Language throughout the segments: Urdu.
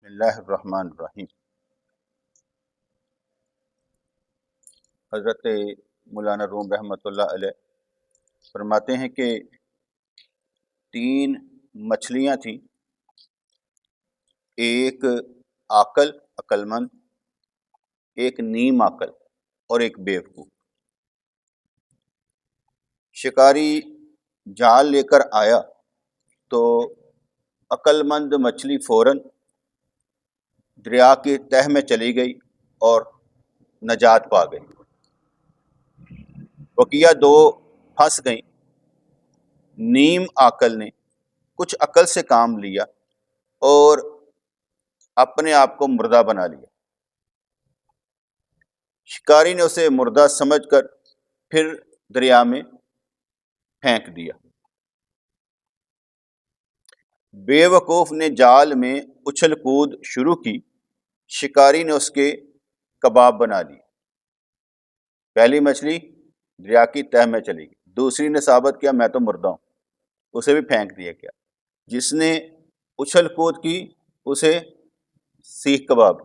اللہ الرحمن الرحیم۔ حضرت مولانا روم رحمۃ اللہ علیہ فرماتے ہیں کہ 3 مچھلیاں تھیں، ایک عقل مند، ایک نیم عقل اور ایک بیوقوف۔ شکاری جال لے کر آیا تو عقل مند مچھلی فوراً دریا کی تہ میں چلی گئی اور نجات پا گئی۔ بقیہ 2 پھنس گئیں۔ نیم عقل نے کچھ عقل سے کام لیا اور اپنے آپ کو مردہ بنا لیا۔ شکاری نے اسے مردہ سمجھ کر پھر دریا میں پھینک دیا۔ بے وقوف نے جال میں اچھل کود شروع کی، شکاری نے اس کے کباب بنا لیے۔ پہلی مچھلی دریا کی تہ میں چلی گئی، دوسری نے ثابت کیا میں تو مردہ ہوں، اسے بھی پھینک دیا گیا۔ جس نے اچھل کود کی اسے سیخ کباب۔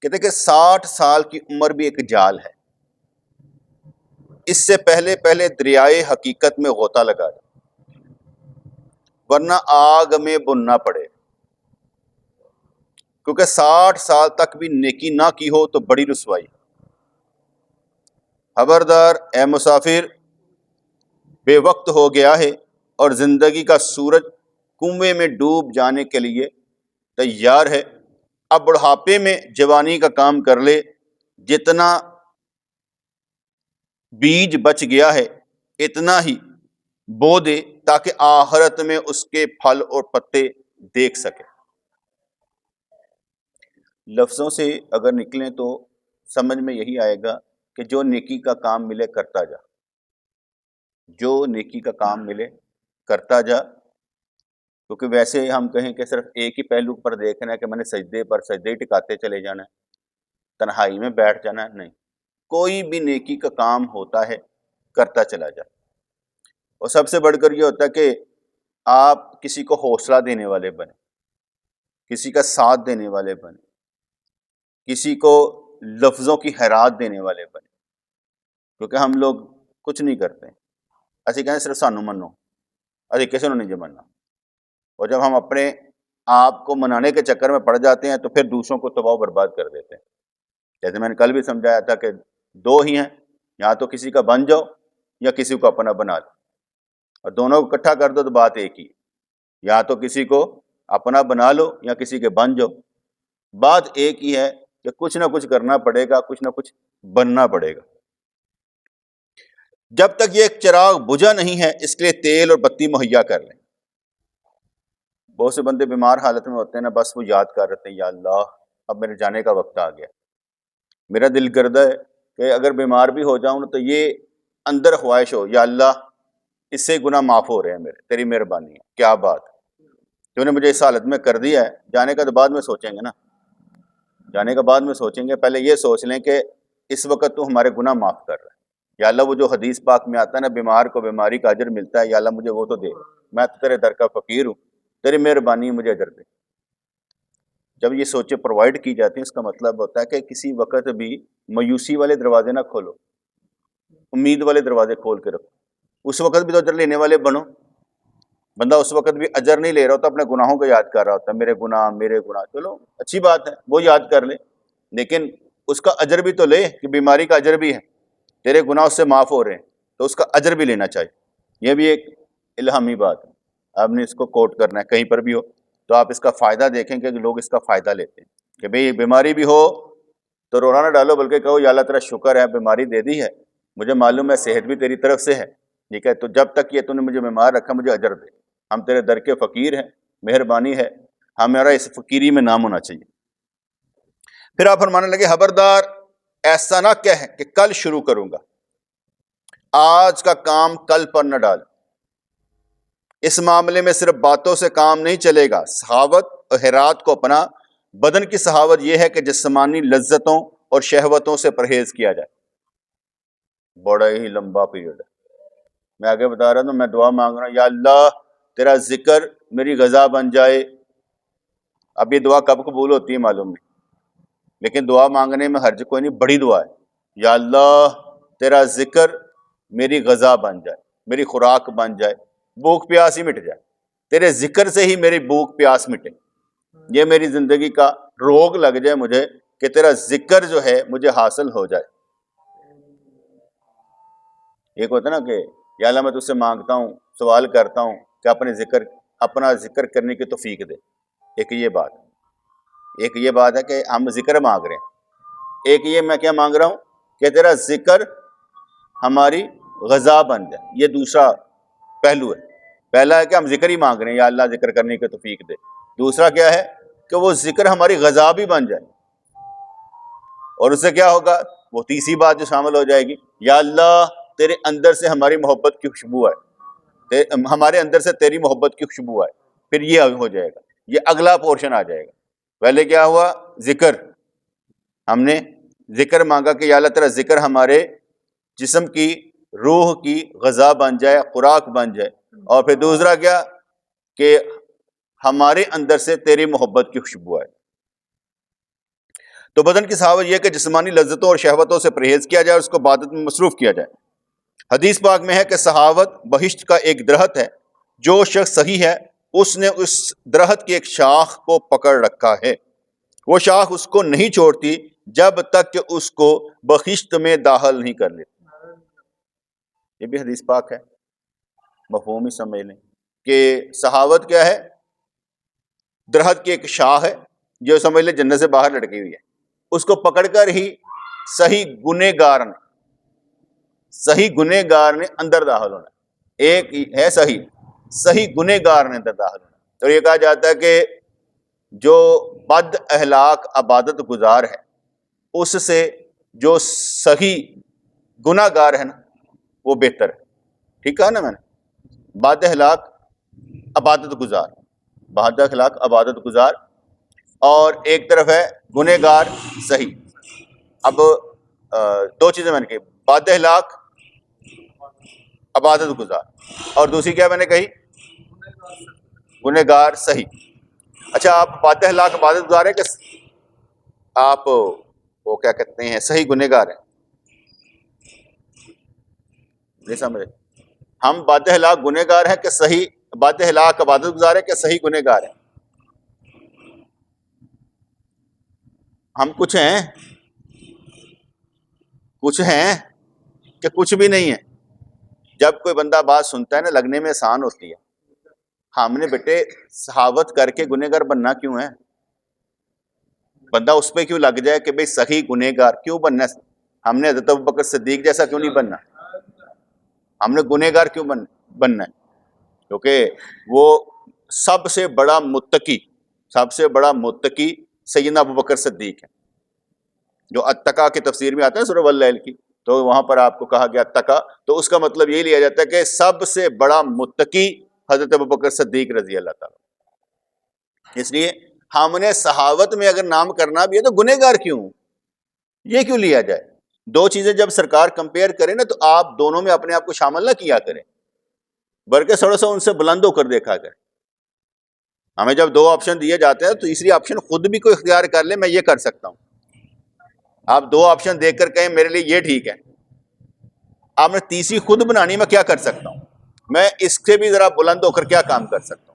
کہتے کہ 60 سال کی عمر بھی ایک جال ہے، اس سے پہلے دریائے حقیقت میں غوطہ لگا دے ورنہ آگ میں بننا پڑے، کیونکہ 60 سال تک بھی نیکی نہ کی ہو تو بڑی رسوائی۔ خبردار اے مسافر، بے وقت ہو گیا ہے اور زندگی کا سورج کنویں میں ڈوب جانے کے لیے تیار ہے۔ اب بڑھاپے میں جوانی کا کام کر لے، جتنا بیج بچ گیا ہے اتنا ہی بو دے تاکہ آخرت میں اس کے پھل اور پتے دیکھ سکے۔ لفظوں سے اگر نکلیں تو سمجھ میں یہی آئے گا کہ جو نیکی کا کام ملے کرتا جا، جو نیکی کا کام ملے کرتا جا۔ کیونکہ ویسے ہم کہیں کہ صرف ایک ہی پہلو پر دیکھنا ہے کہ میں نے سجدے پر سجدے ٹکاتے چلے جانا ہے، تنہائی میں بیٹھ جانا ہے، نہیں، کوئی بھی نیکی کا کام ہوتا ہے کرتا چلا جا۔ اور سب سے بڑھ کر یہ ہوتا ہے کہ آپ کسی کو حوصلہ دینے والے بنے، کسی کا ساتھ دینے والے بنے، کسی کو لفظوں کی خیرات دینے والے بنے۔ کیونکہ ہم لوگ کچھ نہیں کرتے، اسی کہیں صرف سانو منو، اسی کسی نے نہیں جو مننا۔ اور جب ہم اپنے آپ کو منانے کے چکر میں پڑ جاتے ہیں تو پھر دوسروں کو تباہ و برباد کر دیتے ہیں۔ جیسے میں نے کل بھی سمجھایا تھا کہ 2 ہی ہیں، یا تو کسی کا بن جاؤ یا کسی کو اپنا بنا لو، اور دونوں کو اکٹھا کر دو تو بات ایک ہی ہے، یا تو کسی کو اپنا بنا لو یا کسی کے بن جاؤ، بات ایک ہی ہے کہ کچھ نہ کچھ کرنا پڑے گا، کچھ نہ کچھ بننا پڑے گا۔ جب تک یہ ایک چراغ بجھا نہیں ہے اس کے لیے تیل اور بتی مہیا کر لیں۔ بہت سے بندے بیمار حالت میں ہوتے ہیں نا، بس وہ یاد کر رہتے ہیں یا اللہ اب میرے جانے کا وقت آ گیا۔ میرا دل کردہ ہے کہ اگر بیمار بھی ہو جاؤں تو یہ اندر خواہش ہو یا اللہ اس سے گناہ معاف ہو رہے ہیں میرے، تیری مہربانی ہے، کیا بات تو نے مجھے اس حالت میں کر دیا ہے۔ جانے کا تو بعد میں سوچیں گے نا، جانے کا بعد میں سوچیں گے، پہلے یہ سوچ لیں کہ اس وقت تو ہمارے گناہ معاف کر رہا ہے۔ یا اللہ وہ جو حدیث پاک میں آتا ہے نا، بیمار کو بیماری کا اجر ملتا ہے، یا اللہ مجھے وہ تو دے، میں تو تیرے در کا فقیر ہوں، تیری مہربانی مجھے اجر دے۔ جب یہ سوچیں پرووائڈ کی جاتی ہیں، اس کا مطلب ہوتا ہے کہ کسی وقت بھی مایوسی والے دروازے نہ کھولو، امید والے دروازے کھول کے رکھو۔ اس وقت بھی تو اجر لینے والے بنو۔ بندہ اس وقت بھی اجر نہیں لے رہا ہوتا، اپنے گناہوں کو یاد کر رہا ہوتا ہے، میرے گناہ، چلو اچھی بات ہے، وہ یاد کر لے، لیکن اس کا اجر بھی تو لے کہ بیماری کا اجر بھی ہے، تیرے گناہ اس سے معاف ہو رہے ہیں تو اس کا اجر بھی لینا چاہیے۔ یہ بھی ایک الہامی بات ہے، آپ نے اس کو کوٹ کرنا ہے کہیں پر بھی ہو تو آپ اس کا فائدہ دیکھیں کہ لوگ اس کا فائدہ لیتے ہیں کہ بھئی بیماری بھی ہو تو رونا نہ ڈالو، بلکہ کہو یا اللہ تیرا شکر ہے بیماری دے دی ہے، مجھے معلوم ہے صحت بھی تیری طرف سے ہے، ٹھیک ہے، تو جب تک یہ تو نے مجھے بیمار رکھا مجھے اجر دے، ہم تیرے در کے فقیر ہیں، مہربانی ہے، ہمارا اس فقیری میں نام ہونا چاہیے۔ پھر آپ فرمانے لگے خبردار ایسا نہ کہہ کہ کل شروع کروں گا، آج کا کام کل پر نہ ڈال۔ اس معاملے میں صرف باتوں سے کام نہیں چلے گا، سخاوت اور حیرات کو اپنا۔ بدن کی سخاوت یہ ہے کہ جسمانی لذتوں اور شہوتوں سے پرہیز کیا جائے۔ بڑا ہی لمبا پیریڈ ہے، میں آگے بتا رہا ہوں، میں دعا مانگ رہا ہوں یا اللہ تیرا ذکر میری غذا بن جائے، اب یہ دعا کب قبول ہوتی ہے معلوم نہیں، لیکن دعا مانگنے میں حرج کوئی نہیں، بڑی دعا ہے. یا اللہ تیرا ذکر میری غذا بن جائے، میری خوراک بن جائے، بھوک پیاس ہی مٹ جائے، تیرے ذکر سے ہی میری بھوک پیاس مٹے، یہ میری زندگی کا روگ لگ جائے مجھے کہ تیرا ذکر جو ہے مجھے حاصل ہو جائے. ایک ہوتا ہے نا کہ یا اللہ میں تجھ سے مانگتا ہوں، سوال کرتا ہوں کہ اپنا ذکر کرنے کی توفیق دے. ایک یہ بات ہے کہ ہم ذکر مانگ رہے ہیں، ایک یہ میں کیا مانگ رہا ہوں کہ تیرا ذکر ہماری غذا بن جائے. یہ دوسرا پہلو ہے. پہلا ہے کہ ہم ذکر ہی مانگ رہے ہیں، یا اللہ ذکر کرنے کی توفیق دے. دوسرا کیا ہے کہ وہ ذکر ہماری غذا بھی بن جائے. اور اس سے کیا ہوگا، وہ تیسری بات جو شامل ہو جائے گی، یا اللہ تیرے اندر سے ہماری محبت کی خوشبو آئے، ہمارے اندر سے تیری محبت کی خوشبو آئے. پھر یہ ہو جائے گا، یہ اگلا پورشن آ جائے گا. پہلے کیا ہوا، ذکر، ہم نے ذکر مانگا کہ یا اللہ تیرا ذکر ہمارے جسم کی، روح کی غذا بن جائے، خوراک بن جائے. اور پھر دوسرا کیا کہ ہمارے اندر سے تیری محبت کی خوشبو آئے. تو بدن کی صحاوت یہ کہ جسمانی لذتوں اور شہوتوں سے پرہیز کیا جائے اور اس کو عبادت میں مصروف کیا جائے. حدیث پاک میں ہے کہ صحاوت بہشت کا ایک درخت ہے، جو شخص صحیح ہے اس نے اس درخت کی ایک شاخ کو پکڑ رکھا ہے، وہ شاخ اس کو نہیں چھوڑتی جب تک کہ اس کو بہشت میں داخل نہیں کر لیتی. یہ بھی حدیث پاک ہے، مفہوم ہی سمجھ لیں کہ صحاوت کیا ہے، درخت کی ایک شاخ ہے جو سمجھ لیں جنت سے باہر لٹکی ہوئی ہے، اس کو پکڑ کر ہی صحیح گنہگار نے اندر داخل ہونا. ایک ہے صحیح گنہگار نے اندر داخل ہونا. اور یہ کہا جاتا ہے کہ جو بد اخلاق عبادت گزار ہے اس سے جو صحیح گناہ گار ہے نا وہ بہتر ہے. ٹھیک کہا نا میں نے، بد اخلاق عبادت گزار اور ایک طرف ہے گنہگار صحیح. اب دو چیزیں میں نے کہی، بد اخلاق عبادت گزار، اور دوسری کیا میں نے کہی، گنہگار صحیح. اچھا آپ بد اخلاق عبادت گزار ہیں کہ آپ وہ کیا کہتے ہیں صحیح گنہگار ہیں؟ نہیں سمجھے؟ ہم بد اخلاق گنہگار ہیں کہ صحیح بد اخلاق عبادت گزار ہیں کہ صحیح گنہگار ہیں؟ ہم کچھ ہیں کہ کچھ بھی نہیں ہے. جب کوئی بندہ بات سنتا ہے نا لگنے میں آسان ہوتی ہے. ہم نے بیٹے صحاوت کر کے گنہگار بننا کیوں ہے؟ بندہ اس پہ کیوں لگ جائے کہ بھئی صحیح گنہگار کیوں بننا ہے؟ ہم نے حضرت ابوبکر صدیق جیسا کیوں نہیں بننا؟ ہم نے گنہگار کیوں بننا ہے؟ کیونکہ وہ سب سے بڑا متقی سیدنا ابوبکر صدیق ہے، جو اتقا کی تفسیر میں آتا ہے سورہ واللیل کی، تو وہاں پر آپ کو کہا گیا اتقا، تو اس کا مطلب یہ لیا جاتا ہے کہ سب سے بڑا متقی حضرت ابوبکر صدیق رضی اللہ تعالیٰ. اس لیے ہم نے صحاوت میں اگر نام کرنا بھی ہے تو گنہگار کیوں، یہ کیوں لیا جائے؟ دو چیزیں جب سرکار کمپیئر کرے نا تو آپ دونوں میں اپنے آپ کو شامل نہ کیا کریں، بلکہ تھوڑا سا ان سے بلند ہو کر دیکھا کریں. ہمیں جب دو آپشن دیے جاتے ہیں تو تیسری آپشن خود بھی کوئی اختیار کر لے، میں یہ کر سکتا ہوں. آپ دو آپشن دیکھ کر کہیں میرے لیے یہ ٹھیک ہے، آپ نے تیسری خود بنانی، میں کیا کر سکتا ہوں، میں اس سے بھی ذرا بلند ہو کر کیا کام کر سکتا ہوں.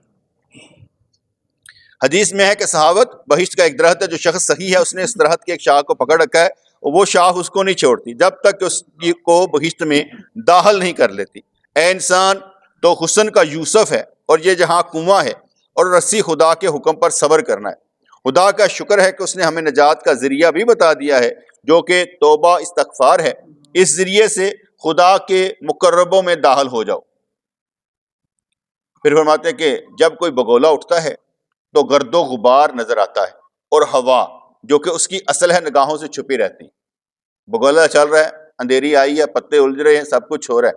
حدیث میں ہے کہ صحاوت بہشت کا ایک درخت ہے، جو شخص صحیح ہے اس نے اس درخت کی ایک شاخ کو پکڑ رکھا ہے، وہ شاخ اس کو نہیں چھوڑتی جب تک کہ اس کو بہشت میں داخل نہیں کر لیتی. اے انسان تو حسن کا یوسف ہے اور یہ جہاں کنواں ہے، اور رسی خدا کے حکم پر صبر کرنا ہے. خدا کا شکر ہے کہ اس نے ہمیں نجات کا ذریعہ بھی بتا دیا ہے جو کہ توبہ استغفار ہے. اس ذریعے سے خدا کے مقربوں میں داخل ہو جاؤ. پھر فرماتے ہیں کہ جب کوئی بگولا اٹھتا ہے تو گرد و غبار نظر آتا ہے اور ہوا جو کہ اس کی اصل ہے نگاہوں سے چھپی رہتی. بگولا چل رہا ہے، اندھیری آئی ہے، پتے الجھ رہے ہیں، سب کچھ ہو رہا ہے،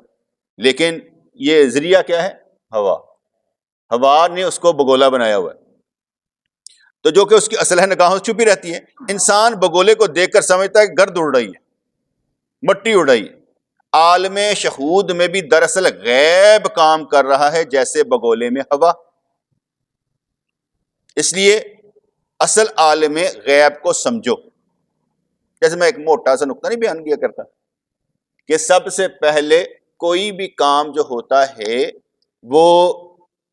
لیکن یہ ذریعہ کیا ہے؟ ہوا نے اس کو بگولا بنایا ہوا ہے، تو جو کہ اس کی اصل ہے نگاہوں سے چھپی رہتی ہے. انسان بگولے کو دیکھ کر سمجھتا ہے کہ گرد اڑ رہی ہے، مٹی اڑ رہی ہے. عالم شہود میں بھی دراصل غیب کام کر رہا ہے جیسے بگولے میں ہوا. اس لیے اصل عالم غیب کو سمجھو. جیسے میں ایک موٹا سا نقطہ نہیں بیان کیا کرتا کہ سب سے پہلے کوئی بھی کام جو ہوتا ہے وہ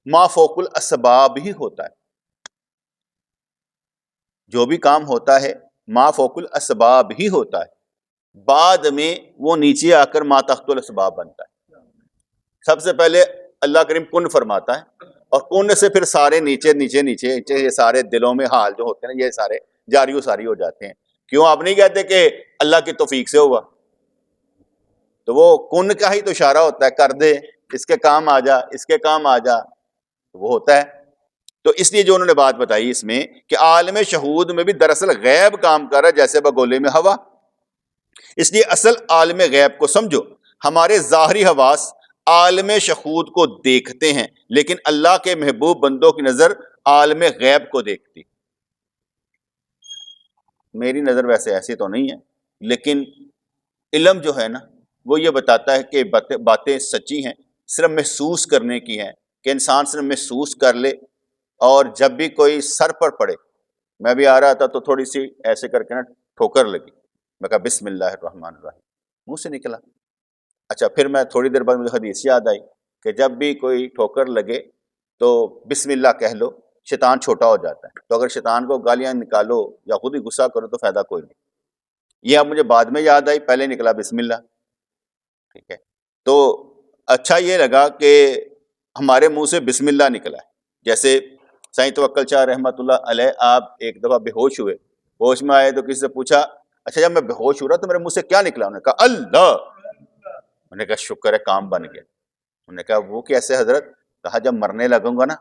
ما فوق الاسباب ہی ہوتا ہے. جو بھی کام ہوتا ہے ما فوق الاسباب ہی ہوتا ہے، بعد میں وہ نیچے آ کر ما تحت الاسباب بنتا ہے. سب سے پہلے اللہ کریم کن فرماتا ہے، اور کن سے پھر سارے نیچے نیچے نیچے نیچے یہ سارے دلوں میں حال جو ہوتے ہیں نا، یہ سارے جاری و ساری ہو جاتے ہیں. کیوں آپ نہیں کہتے کہ اللہ کی توفیق سے ہوا؟ تو وہ کن کا ہی تو اشارہ ہوتا ہے، کر دے، اس کے کام آ جا، اس کے کام آ جا، وہ ہوتا ہے. تو اس لیے جو انہوں نے بات بتائی اس میں کہ عالم شہود میں بھی دراصل غیب کام کر رہا ہے، جیسے بگولے میں ہوا. اس لیے اصل عالم غیب کو سمجھو. ہمارے ظاہری حواس عالم شہود کو دیکھتے ہیں، لیکن اللہ کے محبوب بندوں کی نظر عالم غیب کو دیکھتی. میری نظر ویسے ایسی تو نہیں ہے، لیکن علم جو ہے نا وہ یہ بتاتا ہے کہ باتیں سچی ہیں، صرف محسوس کرنے کی ہیں، کہ انسان صرف محسوس کر لے. اور جب بھی کوئی سر پر پڑے، میں بھی آ رہا تھا تو تھوڑی سی ایسے کر کے نا ٹھوکر لگی، میں کہا بسم اللہ الرحمن الرحیم، منہ سے نکلا. اچھا پھر میں تھوڑی دیر بعد مجھے حدیث یاد آئی کہ جب بھی کوئی ٹھوکر لگے تو بسم اللہ کہہ لو، شیطان چھوٹا ہو جاتا ہے. تو اگر شیطان کو گالیاں نکالو یا خود ہی غصہ کرو تو فائدہ کوئی نہیں. یہ اب مجھے بعد میں یاد آئی، پہلے نکلا بسم اللہ. ٹھیک ہے، تو اچھا یہ لگا کہ ہمارے منہ سے بسم اللہ نکلا ہے. جیسے سائیں توکل شاہ رحمۃ اللہ علیہ، آپ ایک دفعہ بے ہوش ہوئے، ہوش میں آئے تو کسی سے پوچھا اچھا جب میں بے ہوش ہو رہا تو میرے منہ سے کیا نکلا؟ انہوں نے کہا اللہ. انہوں نے کہا شکر ہے کام بن گیا. انہوں نے کہا وہ کیسے حضرت؟ کہا جب مرنے لگوں گا نا،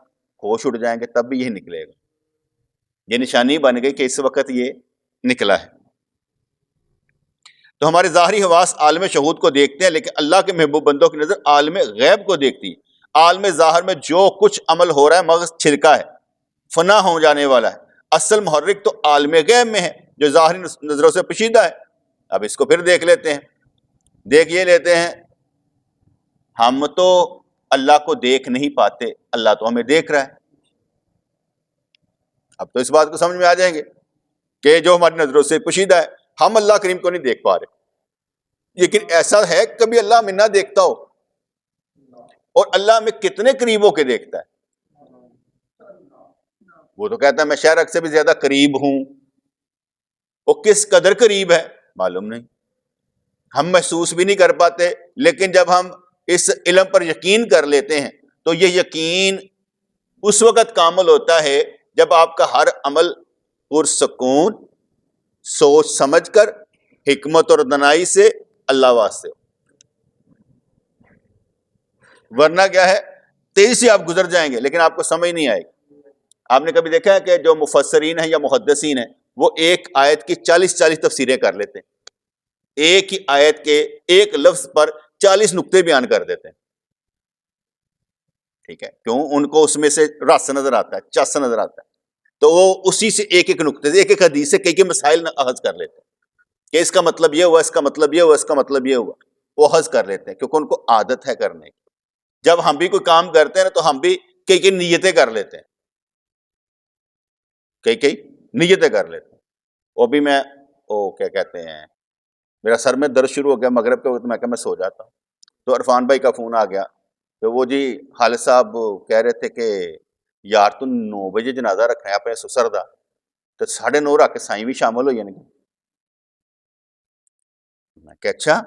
ہوش اڑ جائیں گے، تب بھی یہی نکلے گا. یہ نشانی بن گئی کہ اس وقت یہ نکلا ہے. تو ہمارے ظاہری حواس عالم شہود کو دیکھتے ہیں، لیکن اللہ کے محبوب بندوں کی نظر عالم غیب کو دیکھتی. عالم ظاہر میں جو کچھ عمل ہو رہا ہے مغز چھلکا ہے، فنا ہو جانے والا ہے. اصل محرک تو عالم غیب میں ہے جو ظاہری نظروں سے پوشیدہ ہے. اب اس کو پھر دیکھ لیتے ہیں. دیکھ یہ لیتے ہیں، ہم تو اللہ کو دیکھ نہیں پاتے، اللہ تو ہمیں دیکھ رہا ہے. اب تو اس بات کو سمجھ میں آ جائیں گے کہ جو ہماری نظروں سے پوشیدہ ہے، ہم اللہ کریم کو نہیں دیکھ پا رہے. لیکن ایسا ہے کبھی اللہ ہمیں نہ دیکھتا ہو؟ اور اللہ ہمیں کتنے قریب ہو کے دیکھتا ہے. وہ تو کہتا ہے میں شہرک سے بھی زیادہ قریب ہوں. وہ کس قدر قریب ہے معلوم نہیں، ہم محسوس بھی نہیں کر پاتے. لیکن جب ہم اس علم پر یقین کر لیتے ہیں تو یہ یقین اس وقت کامل ہوتا ہے جب آپ کا ہر عمل پرسکون، سوچ سمجھ کر، حکمت اور دانائی سے اللہ واسطے ہو. ورنہ کیا ہے، تیزی سے آپ گزر جائیں گے لیکن آپ کو سمجھ نہیں آئے گی. آپ نے کبھی دیکھا ہے کہ جو مفسرین ہیں یا محدثین ہیں وہ ایک آیت کی 40 تفسیریں کر لیتے ہیں، ایک ہی آیت کے ایک لفظ پر 40 نقطے بیان کر دیتے ہیں. ٹھیک ہے، کیوں؟ ان کو اس میں سے رس نظر آتا ہے، چس نظر آتا ہے، تو وہ اسی سے ایک ایک نقطے سے، ایک ایک حدیث سے کئی مسائل اخذ کر لیتے ہیں کہ اس کا مطلب یہ ہوا، اس کا مطلب یہ ہوا، اس کا مطلب یہ ہوا. وہ اخذ کر لیتے ہیں کیونکہ ان کو عادت ہے کرنے کی. جب ہم بھی کوئی کام کرتے ہیں نا تو ہم بھی کئی نیتیں کر لیتے ہیں، کئی نیتیں کر لیتے ہیں. وہ بھی میں کیا کہتے ہیں، میرا سر میں درد شروع ہو گیا مغرب کے وقت، میں کہ میں سو جاتا ہوں. تو عرفان بھائی کا فون آ گیا تو وہ جی خالد صاحب کہہ رہے تھے کہ یار تو 9 بجے جنازہ رکھا ہے اپنے سسر دا، تو 9:30 رکھ کے سائیں بھی شامل ہو جائیں گے. میں کہ اچھا،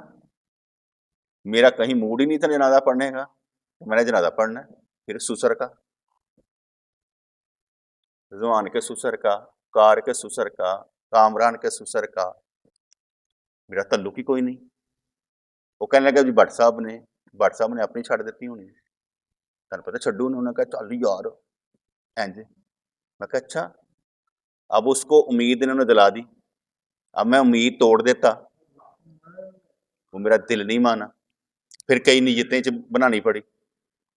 میرا کہیں موڈ ہی نہیں تھا جنازہ پڑھنے کا، میں نے جنازہ پڑھنا ہے. پھر سسر کا، زوان کے سسر کا، کار کے سسر کا، کامران کے سسر کا، میرا تعلق ہی کوئی نہیں. وہ کہنے لگا جی بٹ صاحب نے اپنی چھڑ دیتی ہونی، تمہیں پتہ چھڈو. انہوں نے کہا چل یار اینج. میں کہا اچھا. اب اس کو امید انہوں نے دلا دی، اب میں امید توڑ دیتا، وہ میرا دل نہیں مانا. پھر کئی نیتیں بنانی پڑی.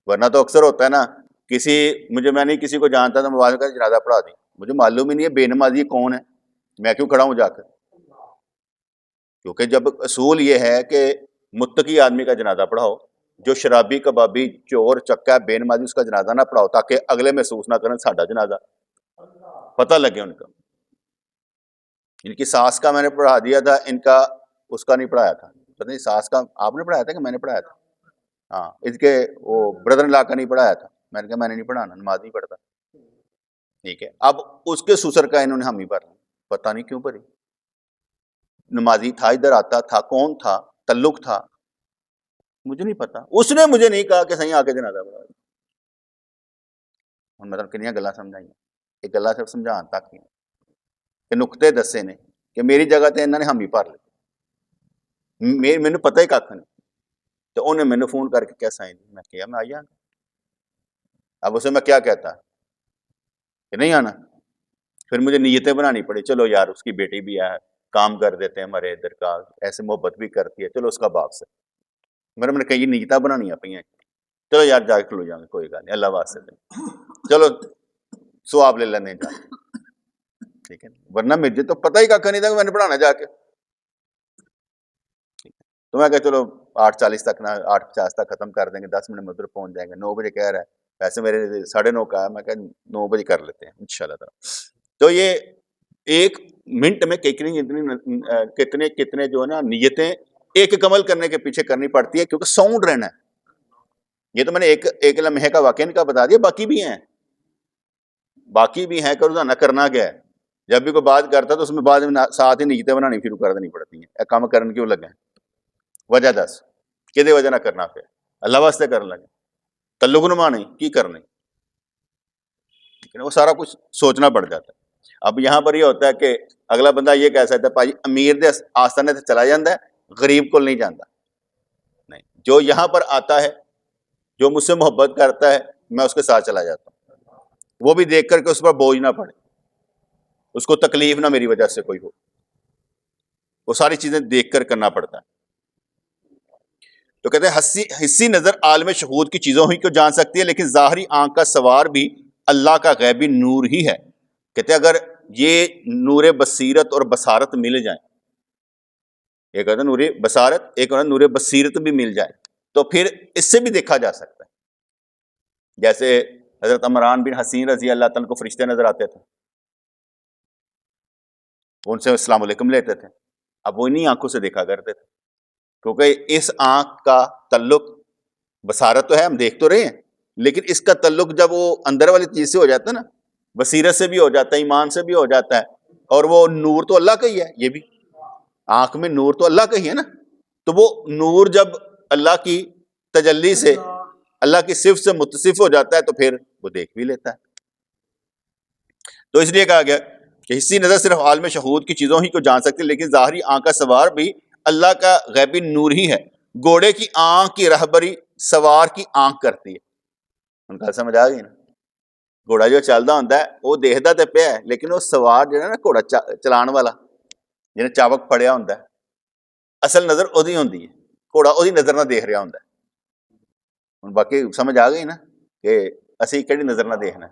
ورنہ تو اکثر ہوتا ہے نا، میں نہیں کسی کو جانتا تو موبائل کا جنازہ پڑھا دی، مجھے معلوم ہی نہیں ہے بے نمازی کون ہے، میں کیوں کھڑا ہوں جا کر. کیونکہ جب اصول یہ ہے کہ متقی آدمی کا جنازہ پڑھاؤ، جو شرابی کبابی چور چکا بے نمازی اس کا جنازہ نہ پڑھاؤ تاکہ اگلے محسوس نہ کریں ساڈا جنازہ. پتہ لگے ان کا. ان کی ساس کا میں نے پڑھا دیا تھا, ان کا اس کا نہیں پڑھایا تھا. پتہ نہیں ساس کا آپ نے پڑھایا تھا کہ میں نے پڑھایا تھا؟ ہاں, اس کے وہ بردر لا کا نہیں پڑھایا تھا. میں نے کہا میں نے نہیں پڑھانا, نماز نہیں پڑھتا. ٹھیک ہے, اب اس کے سسر کا انہوں نے حامی بھر لی, پتہ نہیں کیوں بھری. نمازی تھا, ادھر آتا تھا, کون تھا, تعلق تھا, مجھے نہیں پتا. اس نے مجھے نہیں کہا کہ صحیح آ کے جنازہ پڑھا. مطلب کنیاں گلا سمجھائیں, ایک گلا صرف سمجھان تک ہی کہ نقطے دسے نے کہ میری جگہ تے انہوں نے حامی بھر لی, مینوں پتہ ہی کھ نہیں. تو انہیں مینوں فون کر کے کیا سائن دی, میں کیا میں آئی آنا. اب اسے میں کیا کہتا کہ نہیں آنا. پھر مجھے نیتیں بنانی پڑی, چلو یار اس کی بیٹی بھی ہے, کام کر دیتے ہیں ہمارے ادھر کا, ایسے محبت بھی کرتی ہے, چلو اس کا باپ سے میں نے کئی نیتیں بنانی پہ, چلو یار جا کے کھلو جاؤں گے, کوئی گل نہیں, اللہ واسطے چلو سواب لے لینے جا. ٹھیک ہے, ورنہ مجھے تو پتہ ہی کھا نہیں تھا کہ میں نے پڑھانا جا کے. تو میں کہا چلو 8:40 تک نہ 8:50 تک ختم کر دیں گے, 10 منٹ میں ادھر پہنچ جائیں گے. 9 بجے کہہ رہا ہے, ویسے میرے 9:30 کا ہے, میں کہا 9 بجے کر لیتے ہیں انشاءاللہ تعالی. تو یہ 1 منٹ میں کتنے جو ہے نا نیتیں ایک عمل کرنے کے پیچھے کرنی پڑتی ہے, کیونکہ ساؤنڈ رہنا ہے. یہ تو میں نے ایک لمحے کا واقعہ ان کا بتا دیا, باقی بھی ہیں کہ روزانہ کرنا کیا ہے. جب بھی کوئی بات کرتا ہے تو اس میں بعد میں ساتھ ہی نیتیں بنانی شروع کر دینی پڑتی ہیں. اے کام کرن کیوں لگے, وجہ دس کہ وجہ نہ کرنا, پھر اللہ واسطے کر لگے, تعلق نما نہیں کی کرنے, وہ سارا کچھ سوچنا پڑ جاتا ہے. اب یہاں پر یہ ہوتا ہے کہ اگلا بندہ یہ کہہ سکتا ہے پاجی امیر دے آستانے سے چلا جاتا ہے, غریب کو نہیں جاتا. نہیں, جو یہاں پر آتا ہے, جو مجھ سے محبت کرتا ہے, میں اس کے ساتھ چلا جاتا ہوں, وہ بھی دیکھ کر کے اس پر بوجھ نہ پڑے, اس کو تکلیف نہ میری وجہ سے کوئی ہو. وہ ساری چیزیں دیکھ کر کرنا پڑتا ہے. تو کہتے ہیں حسی نظر عالم شہود کی چیزوں ہی کو جان سکتی ہے, لیکن ظاہری آنکھ کا سوار بھی اللہ کا غیبی نور ہی ہے. کہتے ہیں اگر یہ نور بصیرت اور بصارت مل جائیں, ایک ہوتا ہے نور بصارت, ایک ہوتا ہے نور بصیرت بھی مل جائے, تو پھر اس سے بھی دیکھا جا سکتا ہے. جیسے حضرت عمران بن حسین رضی اللہ تعالیٰ کو فرشتے نظر آتے تھے, ان سے السلام علیکم لیتے تھے. اب وہ انہیں آنکھوں سے دیکھا کرتے تھے, کیونکہ اس آنکھ کا تعلق بصارت تو ہے, ہم دیکھ تو رہے ہیں, لیکن اس کا تعلق جب وہ اندر والی چیز سے ہو جاتا ہے نا, بصیرت سے بھی ہو جاتا ہے, ایمان سے بھی ہو جاتا ہے, اور وہ نور تو اللہ کا ہی ہے. یہ بھی آنکھ میں نور تو اللہ کا ہی ہے نا, تو وہ نور جب اللہ کی تجلی سے, اللہ کی صفت سے متصف ہو جاتا ہے, تو پھر وہ دیکھ بھی لیتا ہے. تو اس لیے کہا گیا کہ حسی نظر صرف عالم شہود کی چیزوں ہی کو جان سکتی, لیکن ظاہری آنکھ کا سوار بھی اللہ کا غیبی نور ہی ہے. گھوڑے کی آنکھ کی رہبری سوار کی آنکھ کرتی ہے. ان کا سمجھ آ گئی نا, گھوڑا جو چلتا ہوتا ہے وہ دیکھتا تو پیا ہے, لیکن وہ سوار جو ہے نا گھوڑا چلان والا جنہیں چابک پڑیا ہوتا ہے, اصل نظر وہی ہوتی ہے, گھوڑا وہی نظر نہ دیکھ رہا ہوتا ہے. ہوں باقی سمجھ آ گئی نا کہ اسی کہڑی نظر نہ دیکھنا ہے.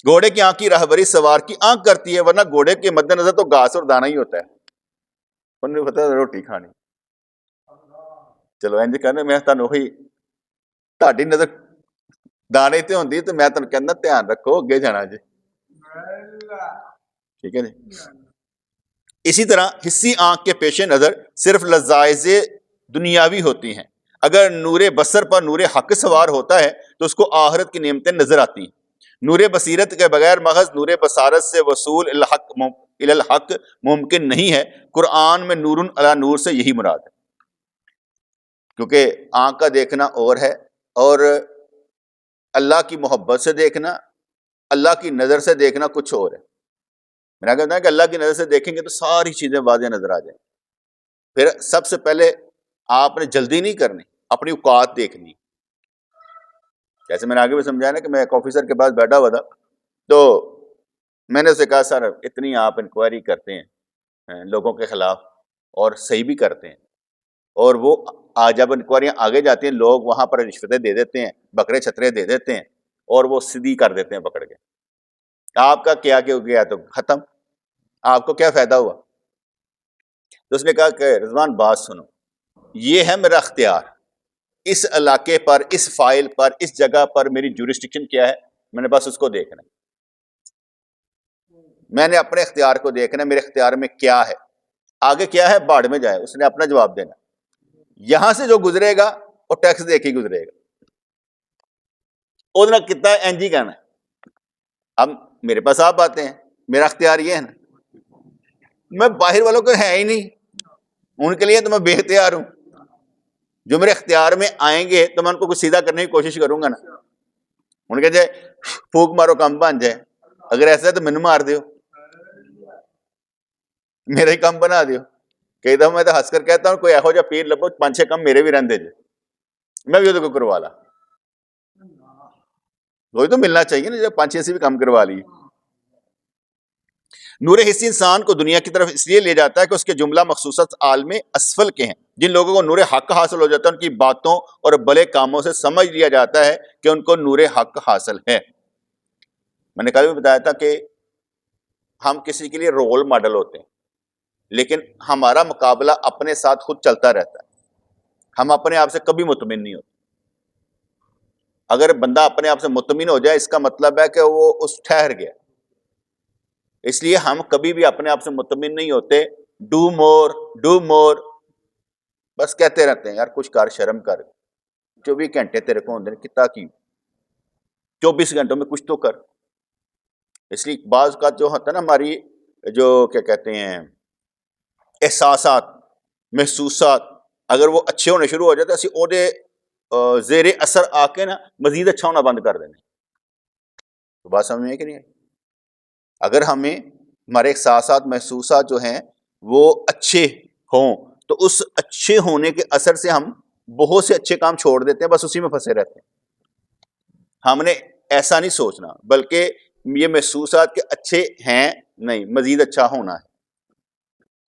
گھوڑے کی آنکھ کی راہبری سوار کی آنکھ کرتی ہے, ورنہ گھوڑے کے مد نظر تو گھاس اور دانا ہی ہوتا ہے, انہیں پتا روٹی کھانی. چلو انج کرنے, میں تمہیں وہی تہاڈی نظر دانے تے ہوندی تو میں تمہیں کہنا دھیان رکھو, اگے جانا جی. ٹھیک ہے جی. اسی طرح حسی آنکھ کے پیش نظر صرف لذائذ دنیاوی ہوتی ہیں. اگر نور بصر پر نور حق سوار ہوتا ہے تو اس کو آخرت کی نعمتیں نظر آتی ہیں. نور بصیرت کے بغیر محض نور بصارت سے وصول الحق ممکن نہیں ہے. قرآن میں نور علی نور سے یہی مراد ہے, کیونکہ آنکھ کا دیکھنا اور ہے, اور اللہ کی محبت سے دیکھنا, اللہ کی نظر سے دیکھنا کچھ اور ہے. میرا کہنا ہے کہ اللہ کی نظر سے دیکھیں گے تو ساری چیزیں واضح نظر آ جائیں. پھر سب سے پہلے آپ نے جلدی نہیں کرنی, اپنی اوقات دیکھنی. جیسے میں نے آگے بھی سمجھایا نا کہ میں ایک آفیسر کے پاس بیٹھا ہوا تھا, تو میں نے اسے کہا سر اتنی آپ انکوائری کرتے ہیں لوگوں کے خلاف اور صحیح بھی کرتے ہیں, اور وہ جب انکوائریاں آگے جاتی ہیں لوگ وہاں پر رشوتیں دے دیتے ہیں, بکرے چھترے دے دیتے ہیں, اور وہ سیدھی کر دیتے ہیں پکڑ کے. آپ کا کیا گیا تو ختم, آپ کو کیا فائدہ ہوا؟ تو اس نے کہا کہ رضوان بات سنو, یہ ہے میرا اختیار, اس علاقے پر, اس فائل پر, اس جگہ پر میری جورسڈکشن کیا ہے, میں نے بس اس کو دیکھنا ہے. میں نے اپنے اختیار کو دیکھنا ہے، میرے اختیار میں کیا ہے، آگے کیا ہے باڑ میں جائے، اس نے اپنا جواب دینا. یہاں سے جو گزرے گا وہ ٹیکس دے کے ہی گزرے گا، وہ کتنا این جی کہنا ہے. اب میرے پاس آپ آتے ہیں، میرا اختیار یہ ہے نا، میں باہر والوں کو ہے ہی نہیں، ان کے لیے تو میں بے اختیار ہوں. جو میرے اختیار میں آئیں گے تو میں ان کو کچھ سیدھا کرنے کی کوشش کروں گا نا. ان کے جائے پھوک مارو کم بن جائے، اگر ایسا ہے تو مینو مار دیو، میرا ہی کم بنا دیو. کئی دفعہ میں تو ہنس کر کہتا ہوں کوئی ایہو جا پیر لبو 5-6 کم میرے بھی رہندے جے، میں بھی وہ کروا لا. وہی تو ملنا چاہیے نا، جب 5-6 سے بھی کم کروا لی. نور حسی انسان کو دنیا کی طرف اس لیے لے جاتا ہے کہ اس کے جملہ مخصوص عالم اسفل کے ہیں. جن لوگوں کو نور حق حاصل ہو جاتا ہے ان کی باتوں اور بھلے کاموں سے سمجھ لیا جاتا ہے کہ ان کو نور حق حاصل ہے. میں نے کل بھی بتایا تھا کہ ہم کسی کے لیے رول ماڈل ہوتے ہیں، لیکن ہمارا مقابلہ اپنے ساتھ خود چلتا رہتا ہے. ہم اپنے آپ سے کبھی مطمئن نہیں ہوتے. اگر بندہ اپنے آپ سے مطمئن ہو جائے اس کا مطلب ہے کہ وہ اس ٹھہر گیا. اس لیے ہم کبھی بھی اپنے آپ سے مطمئن نہیں ہوتے. ڈو مور ڈو مور، بس کہتے رہتے ہیں یار کچھ کر، شرم کر، 24 گھنٹے تیرے کو ہوندے کتا کی 24 گھنٹوں میں کچھ تو کر. اس لیے بعض کا جو ہوتا ہے نا ہماری جو کیا کہتے ہیں احساسات، محسوسات، اگر وہ اچھے ہونے شروع ہو جاتے اسی او دے زیر اثر آ کے نا مزید اچھا ہونا بند کر دینے. تو بات سمجھ میں ہے کہ نہیں ہے؟ اگر ہمیں ہمارے احساسات، محسوسات جو ہیں وہ اچھے ہوں تو اس اچھے ہونے کے اثر سے ہم بہت سے اچھے کام چھوڑ دیتے ہیں، بس اسی میں پھنسے رہتے ہیں. ہم نے ایسا نہیں سوچنا، بلکہ یہ محسوسات کے اچھے ہیں نہیں، مزید اچھا ہونا ہے.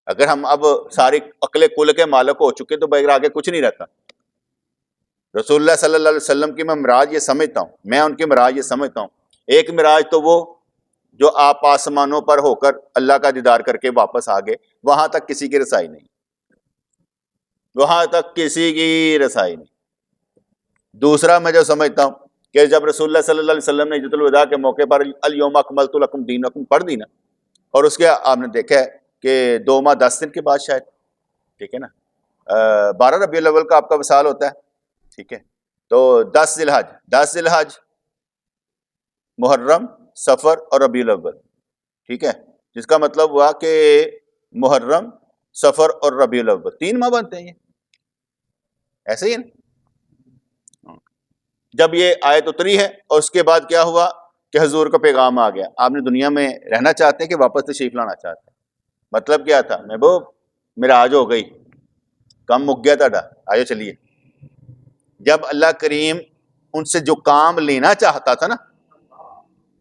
اگر ہم اب سارے عقل کل کے مالک ہو چکے تو بغیر آگے کچھ نہیں رہتا. رسول اللہ صلی اللہ علیہ وسلم کی میں معراج یہ سمجھتا ہوں، میں ان کی معراج یہ سمجھتا ہوں، ایک معراج تو وہ جو آپ آسمانوں پر ہو کر اللہ کا دیدار کر کے واپس آ گئے، وہاں تک کسی کی رسائی نہیں، وہاں تک کسی کی رسائی نہیں. دوسرا میں جو سمجھتا ہوں کہ جب رسول اللہ صلی اللہ علیہ وسلم نے حجۃ الوداع کے موقع پر الیوم اکملت لکم دینکم پڑھ دی نا، اور اس کے آپ نے دیکھا ہے کہ 2 ماہ 10 دن کے بعد شاید، ٹھیک ہے نا، 12 ربیع الاول کا آپ کا وصال ہوتا ہے، ٹھیک ہے، تو 10 ذی الحج، محرم، صفر اور ربیع الاول، ٹھیک ہے، جس کا مطلب ہوا کہ محرم، صفر اور ربیع الاول 3 ماہ بنتے ہیں. یہ ایسے ہی ہے نا. جب یہ آیت اتری ہے اور اس کے بعد کیا ہوا کہ حضور کا پیغام آ گیا، آپ نے دنیا میں رہنا چاہتے ہیں کہ واپس تشریف لانا چاہتے ہیں. مطلب کیا تھا؟ محبوب میرا آج ہو گئی، کم مک گیا تھا، آجو چلیے. جب اللہ کریم ان سے جو کام لینا چاہتا تھا نا،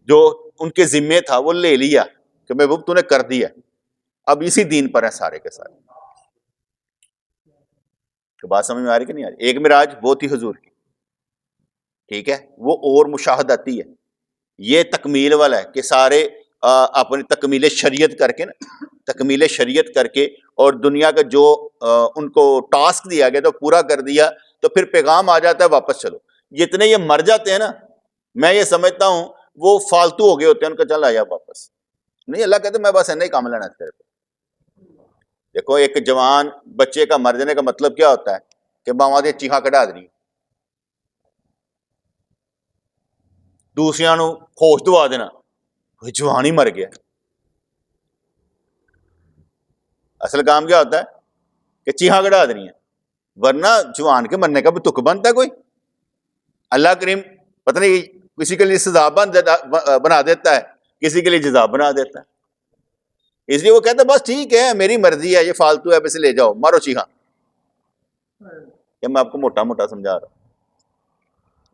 جو ان کے ذمے تھا وہ لے لیا کہ محبوب تو نے کر دیا، اب اسی دین پر ہیں سارے کے سارے. تو بات سمجھ میں آ رہی کہ نہیں آ رہی؟ ایک معراج وہ تھی حضور کی، ٹھیک ہے، وہ اور مشاہداتی ہے. یہ تکمیل والا ہے کہ سارے اپنی تکمیل شریعت کر کے نا، تکمیل شریعت کر کے اور دنیا کا جو ان کو ٹاسک دیا گیا تو پورا کر دیا، تو پھر پیغام آ جاتا ہے واپس چلو. جتنے یہ مر جاتے ہیں نا، میں یہ سمجھتا ہوں وہ فالتو ہو گئے ہوتے ہیں، ان کا چل آیا واپس نہیں. اللہ کہتے میں بس نہیں کام لینا تیرے. دیکھو ایک جوان بچے کا مر جانے کا مطلب کیا ہوتا ہے کہ ماواں دے چیخاں کਢا دینی، دوسریاں نو ہوش دوا دینا، جوان ہی مر گیا. اصل کام کیا ہوتا ہے کہ چیخاں کਢا دینی ہے، ورنہ جوان کے مرنے کا بھی تک بنتا ہے کوئی. اللہ کریم پتہ نہیں کسی کے لیے سزا بنا دیتا ہے، کسی کے لیے جزا بنا دیتا ہے. اس لیے وہ کہتا ہے بس ٹھیک ہے میری مرضی ہے، یہ فالتو ہے، اسے لے جاؤ مارو چیخاں. یہ میں آپ کو موٹا موٹا سمجھا رہا ہوں،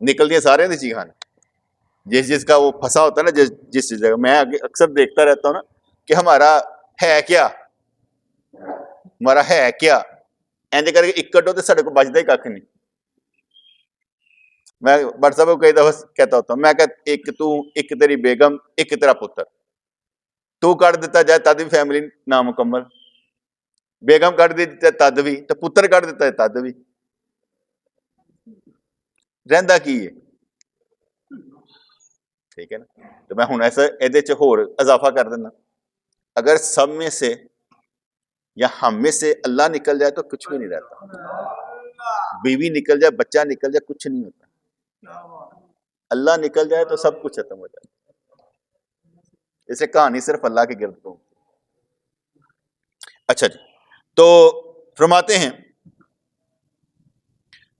نکلتی ہیں سارے نے چیخاں، جس کا وہ پھنسا ہوتا ہے نا، جس جگہ. میں اکثر دیکھتا رہتا ہوں نا کہ ہمارا ہے کیا، ہمارا ہے کیا، اینج کر کے اکٹ ہو تو سارے کو بچتا ہی کھ نہیں. میں واٹس ایپ کو کئی دفعہ کہتا ہوتا ہوں، میں کہتا ایک تیری بیگم، ایک تیرا پتر، تو کر دیتا جائے تد بھی فیملی نامکمل، بیگم کر دیتا ہے تد بھی، تو پتر کر دیتا ہے تد بھی، رہندا کی ہے. ٹھیک ہے نا. تو میں ہوں ایسا یہ ہور اضافہ کر دینا, اگر سب میں سے یا ہم میں سے اللہ نکل جائے تو کچھ بھی نہیں رہتا, بیوی نکل جائے, بچہ نکل جائے, کچھ نہیں ہوتا. اللہ نکل جائے تو سب کچھ ختم ہو جائے. اسے کہانی صرف اللہ کے گرد کو. اچھا جی, تو فرماتے ہیں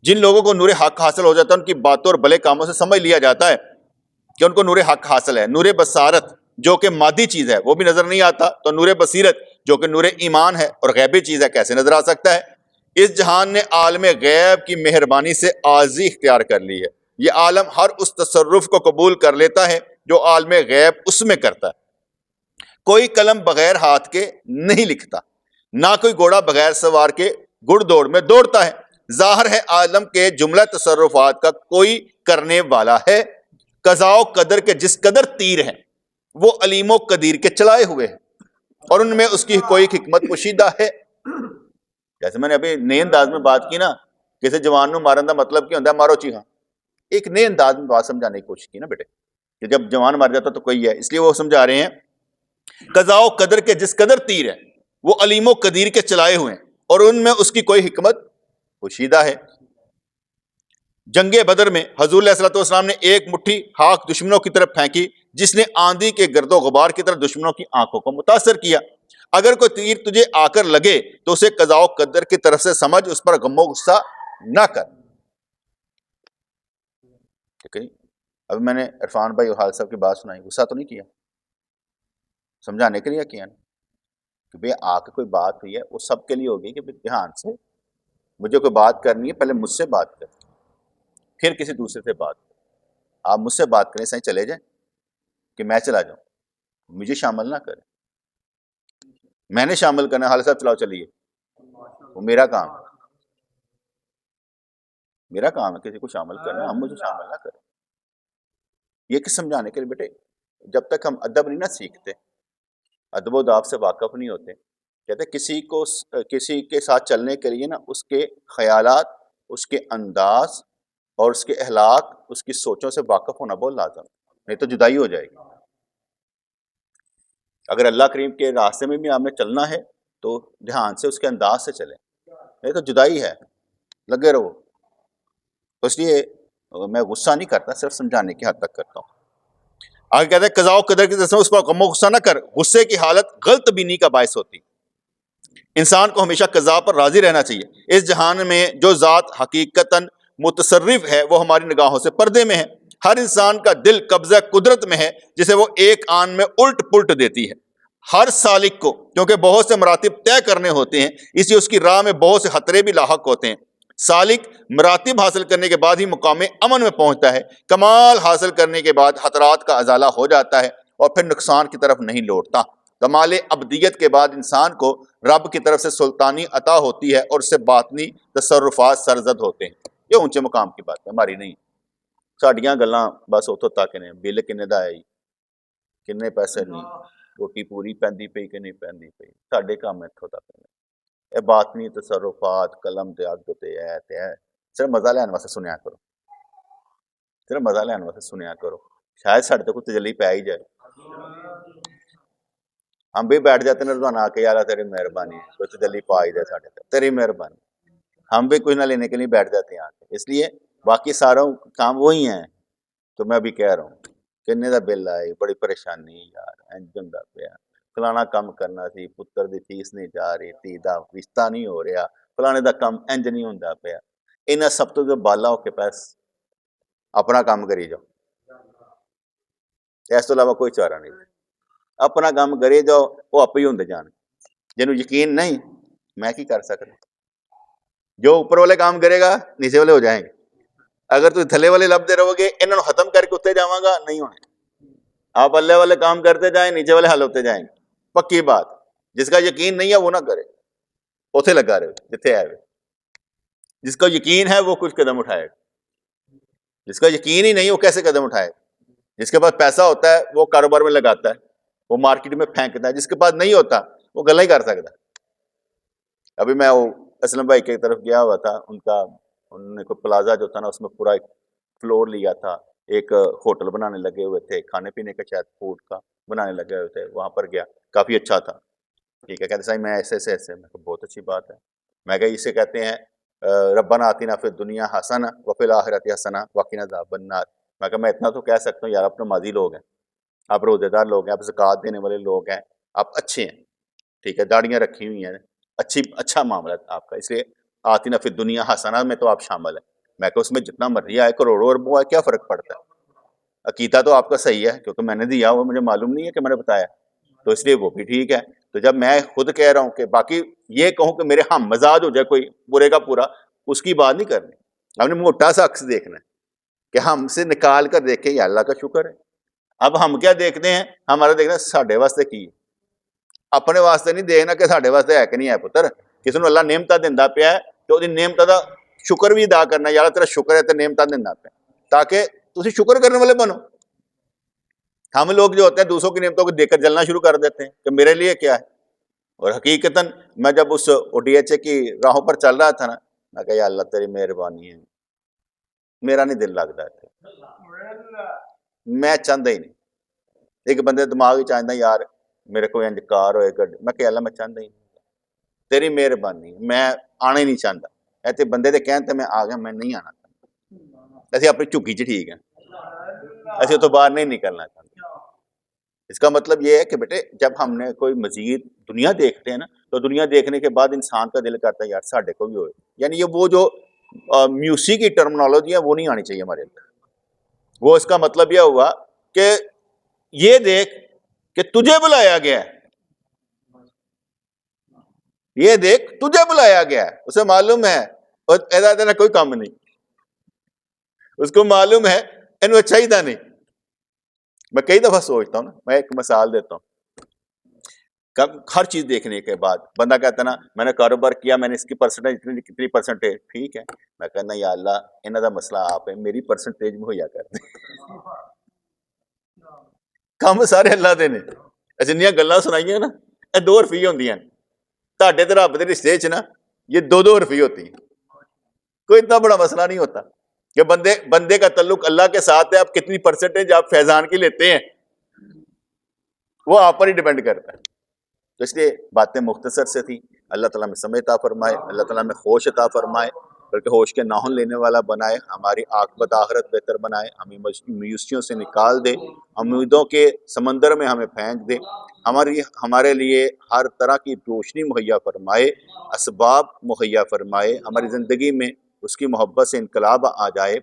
جن لوگوں کو نور حق حاصل ہو جاتا ہے ان کی باتوں اور بھلے کاموں سے سمجھ لیا جاتا ہے کہ ان کو نور حق حاصل ہے. نور بصارت جو کہ مادی چیز ہے وہ بھی نظر نہیں آتا, تو نور بصیرت جو کہ نور ایمان ہے اور غیبی چیز ہے کیسے نظر آ سکتا ہے. اس جہان نے عالم غیب کی مہربانی سے عاجزی اختیار کر لی ہے. یہ عالم ہر اس تصرف کو قبول کر لیتا ہے جو عالم غیب اس میں کرتا ہے. کوئی قلم بغیر ہاتھ کے نہیں لکھتا, نہ کوئی گھوڑا بغیر سوار کے گڑ دوڑ میں دوڑتا ہے. ظاہر ہے عالم کے جملہ تصرفات کا کوئی کرنے والا ہے. قضاء و قدر کے جس قدر تیر ہیں وہ علیم و قدیر کے چلائے ہوئے ہیں, اور ان میں اس کی کوئی حکمت پوشیدہ ہے. جیسے میں نے ابھی نئے انداز میں بات کی نا, کسی جوان نو مارن کا مطلب کیا ہوتا ہے, مارو چی ہاں. ایک نئے انداز میں بات سمجھانے کی کوشش کی نا بیٹے, کہ جب جوان مر جاتا تو کوئی ہے, اس لیے وہ سمجھا رہے ہیں قضاء و قدر کے جس قدر تیر ہے وہ علیم و قدیر کے چلائے ہوئے ہیں, اور ان میں اس کی کوئی حکمت پوشیدہ ہے. جنگ بدر میں حضور علیہ الصلوۃ والسلام نے ایک مٹھی خاک دشمنوں کی طرف پھینکی جس نے آندھی کے گرد و غبار کی طرف دشمنوں کی آنکھوں کو متاثر کیا. اگر کوئی تیر تجھے آ کر لگے تو اسے قضاء و قدر کی طرف سے سمجھ, اس پر غم و غصہ نہ کر. ٹھیک ہے جی. اب میں نے عرفان بھائی اور حال صاحب کی بات سنائی, غصہ تو نہیں کیا, سمجھانے کے لیے کیا نا کہ بھئی آ کے کوئی بات ہوئی ہے وہ سب کے لیے ہوگی کہ دھیان سے مجھے کوئی بات کرنی ہے, پہلے مجھ سے بات کر, پھر کسی دوسرے سے بات کر. آپ مجھ سے بات کریں صحیح چلے جائیں کہ میں چلا جاؤں, مجھے شامل نہ کریں. میں نے شامل کرنا, حال صاحب چلاؤ چلیے, وہ میرا کام ہے, میرا کام ہے کسی کو شامل کرنا, ہم مجھے شامل نہ کریں. یہ کہ سمجھانے کے لیے بیٹے جب تک ہم ادب نہیں نہ سیکھتے, ادب و داب سے واقف نہیں ہوتے, کہتے کسی کے ساتھ چلنے کے لیے نا اس کے خیالات, اس کے انداز اور اس کے اخلاق, اس کی سوچوں سے واقف ہونا بہت لازم ہے, نہیں تو جدائی ہو جائے گی. اگر اللہ کریم کے راستے میں بھی آپ نے چلنا ہے تو دھیان سے اس کے انداز سے چلیں, نہیں تو جدائی ہے, لگے رہو. اس لیے میں غصہ نہیں کرتا, صرف سمجھانے کی حد تک کرتا ہوں. آگے کہتے ہیں قضاء و قدر کی طرف سے اس پر غم و غصہ نہ کر, غصے کی حالت غلط بینی کا باعث ہوتی. انسان کو ہمیشہ قضاء پر راضی رہنا چاہیے. اس جہان میں جو ذات حقیقتاً متصرف ہے وہ ہماری نگاہوں سے پردے میں ہے. ہر انسان کا دل قبضہ قدرت میں ہے جسے وہ ایک آن میں الٹ پلٹ دیتی ہے. ہر سالک کو کیونکہ بہت سے مراتب طے کرنے ہوتے ہیں, اس لیے اس کی راہ میں بہت سے خطرے بھی لاحق ہوتے ہیں. سالک مراتب حاصل کرنے کے بعد ہی مقام امن میں پہنچتا ہے. کمال حاصل کرنے کے بعد خطرات کا ازالہ ہو جاتا ہے اور پھر نقصان کی طرف نہیں لوٹتا. کمال ابدیت کے بعد انسان کو رب کی طرف سے سلطانی عطا ہوتی ہے اور اس سے باطنی تصرفات سرزد ہوتے ہیں. یہ اونچے مقام کی بات ہے, ہماری نہیں. ساڈیاں گلاں بس اتوں تک نے, بل کنے دا آئی, کنے پیسے نہیں, روٹی پوری پیندی پئی کہ نہیں پیندی پئی, ساڈے کام اتوں تک نے. یہ باطنی تصرفات قلم تے اگ تے ہے, صرف مزہ لین واسطے سنیا کرو, صرف مزہ لین واسطے سنیا کرو, شاید ساڈے تے کوئی تجلی پی ہی جائے. ہم بھی بیٹھ جاتے ہیں روزانہ آ کے, یار تیری مہربانی, کوئی تجلی پا ہی جائے ساڈے تے, تیری مہربانی. ہم بھی کچھ نہ لینے کے لیے بیٹھ جاتے ہیں آ کے. اس لیے باقی سارا کام وہی ہیں. تو میں بھی کہہ رہا ہوں کنے دا بل آئے, بڑی پریشانی یار, انج ہوندا پیا, فلانا کام کرنا سی, پتر دی فیس نہیں جا رہی, تی دا رشتہ نہیں ہو رہا, فلانے دا کام انج نہیں ہوندا پیا. انہاں سب تو جو بالا ہو کے پاس اپنا کام کری جاؤ, اس تو علاوہ کوئی چارہ نہیں. اپنا کام کری جاؤ, وہ آپ ہی ہوندے جان. جنوں یقین نہیں میں کی کر سکتا, جو اوپر والے کام کرے گا نیچے والے ہو جائیں گے. اگر تم تھلے والے لبتے رہو گے انہوں نے ختم کر کے اتنے جاواں گا, نہیں ہونے. آپ اللہ والے کام کرتے جائیں, نیچے والے حل ہوتے جائیں گے. پکی بات, جس کا یقین نہیں ہے وہ نہ کرے, اوتھے لگا رہے جتھے ہے. جس کا یقین ہے وہ کچھ قدم اٹھائے گا, جس کا یقین ہی نہیں وہ کیسے قدم اٹھائے گا. جس کے پاس پیسہ ہوتا ہے وہ کاروبار میں لگاتا ہے, وہ مارکیٹ میں پھینکتا ہے. جس کے پاس نہیں ہوتا وہ گلا ہی کر سکتا. ابھی میں وہ اسلم بھائی کی طرف گیا ہوا تھا, انہوں نے کوئی پلازا جو تھا نا اس میں پورا ایک فلور لیا تھا, ایک ہوٹل بنانے لگے ہوئے تھے، کھانے پینے کا شاید فوڈ کا بنانے لگے ہوئے تھے، وہاں پر گیا، کافی اچھا تھا، ٹھیک ہے، کہتے صاحب میں ایسے میں کہا بہت اچھی بات ہے، میں کہا اسے کہتے ہیں ربنا آتنا فی الدنیا حسنہ وفی الآخرۃ حسنہ وقنا عذاب النار۔ میں کہا میں اتنا تو کہہ سکتا ہوں یار آپ نمازی لوگ ہیں، آپ روزے دار لوگ ہیں، آپ زکوٰۃ دینے والے لوگ ہیں، آپ اچھے ہیں، ٹھیک ہے، داڑیاں رکھی ہوئی ہیں، اچھا معاملہ ہے آپ کا، اس لیے آتنا فی الدنیا حسنہ میں تو آپ شامل ہیں۔ میں کہا اس میں جتنا مرضی آئے، کروڑوں اربوں آئے، کیا فرق پڑتا ہے، عقیدہ تو آپ کا صحیح ہے کیونکہ میں نے دیا، وہ مجھے معلوم نہیں ہے کہ میں نے بتایا، تو اس لیے وہ بھی ٹھیک ہے۔ تو جب میں خود کہہ رہا ہوں کہ باقی یہ کہوں کہ میرے ہم مزاج ہو جائے کوئی پورے کا پورا، اس کی بات نہیں کرنی، ہم نے موٹا سا عکس دیکھنا ہے کہ ہم سے نکال کر دیکھیں یا اللہ کا شکر ہے۔ اب ہم کیا دیکھتے ہیں، ہمارا دیکھنا ساڈے واسطے کی، اپنے واسطے نہیں دیکھنا کہ ساڈے واسطے ہے کہ نہیں ہے پتر، کسی نے اللہ نعمتاں دیندا پیا ہے تو وہ نعمتاں دا شکر بھی ادا کرنا، یا اللہ تیرا شکر ہے تے نعمتاں دیندا پیا، تاکہ تسی شکر کرنے والے بنو۔ ہم لوگ جو ہوتے ہیں دوسروں کی نعمتوں کو دیکھ کر جلنا شروع کر دیتے ہیں کہ میرے لیے کیا ہے، اور حقیقتاً میں جب اس او ڈی ایچ اے کی راہوں پر چل رہا تھا نا، میں کہا یا اللہ تیری مہربانی ہے، میرا نہیں دل لگتا ہے، میں چاہتا ہی نہیں، ایک بندے دماغ ہی چاہتا یار میرے کو انجکار ہوئے گا، میں کہ اللہ میں چاہتا ہی نہیں، تیری مہربانی، میں آنا ہی نہیں چاہتا، ایسے بندے دے کہن تے میں آ گیا، میں نہیں آنا چاہتا، ایسے اپنی چگی چ ٹھیک ہے، ایسے تو باہر نہیں نکلنا چاہتا۔ اس کا مطلب یہ ہے کہ بیٹے جب ہم نے کوئی مزید دنیا دیکھتے ہیں نا، تو دنیا دیکھنے کے بعد انسان کا دل کرتا ہے یار ساڈے کو بھی ہوئے، یعنی یہ وہ جو میوزک کی ٹرمنالوجی ہے وہ نہیں آنی چاہیے ہمارے اندر۔ وہ اس کا مطلب یہ ہوا کہ یہ دیکھ کہ تجھے بلایا گیا ہے، یہ دیکھ تجھے بلایا گیا ہے، اسے معلوم ہے اور ایسا کوئی کام نہیں، اس کو معلوم ہے انو چاہیے نہیں۔ میں کئی دفعہ سوچتا ہوں نا، میں ایک مثال دیتا ہوں، ہر چیز دیکھنے کے بعد بندہ کہتا ہے نا میں نے کاروبار کیا، میں نے اس کی پرسنٹیج کتنی پرسنٹیج، ٹھیک ہے، میں کہنا یا اللہ انہاں دا مسئلہ آپ ہے، میری پرسنٹیج مہیا کر دیں، کام سارے اللہ دے نے، جنیاں گلاں سنائیاں نا یہ 2 روپیے ہوندیاں، تہاڈے تے رب دے رشتے چ نا یہ 2 روپیے ہوتی ہیں، کوئی اتنا بڑا مسئلہ نہیں ہوتا کہ بندے کا تعلق اللہ کے ساتھ ہے، آپ کتنی پرسنٹیج آپ فیضان کی لیتے ہیں وہ آپ پر ہی ڈیپینڈ کرتا ہے۔ تو اس لیے باتیں مختصر سے تھیں، اللہ تعالیٰ میں سمجھ عطا فرمائے، اللہ تعالیٰ میں ہوش عطا فرمائے، بلکہ ہوش کے ناخن لینے والا بنائے، ہماری عاقبت آخرت بہتر بنائے، ہمیں مایوسیوں سے نکال دے، امیدوں کے سمندر میں ہمیں پھینک دے، ہمارے لیے ہر طرح کی روشنی مہیا فرمائے، اسباب مہیا فرمائے، ہماری زندگی میں اس کی محبت سے انقلاب آ جائے،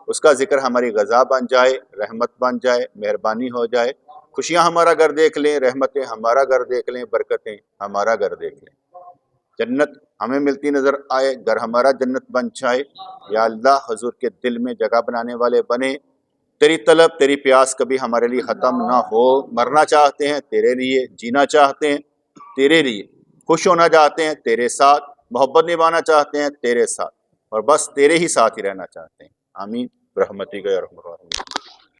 اس کا ذکر ہماری غذا بن جائے، رحمت بن جائے، مہربانی ہو جائے، خوشیاں ہمارا گھر دیکھ لیں، رحمتیں ہمارا گھر دیکھ لیں، برکتیں ہمارا گھر دیکھ لیں، جنت ہمیں ملتی نظر آئے، گھر ہمارا جنت بن جائے۔ یا اللہ حضور کے دل میں جگہ بنانے والے بنے، تیری طلب تیری پیاس کبھی ہمارے لیے ختم نہ ہو، مرنا چاہتے ہیں تیرے لیے، جینا چاہتے ہیں تیرے لیے، خوش ہونا چاہتے ہیں تیرے ساتھ، محبت نبھانا چاہتے ہیں تیرے ساتھ، اور بس تیرے ہی ساتھ ہی رہنا چاہتے ہیں۔ آمین برحمتک یا ارحم الراحمین۔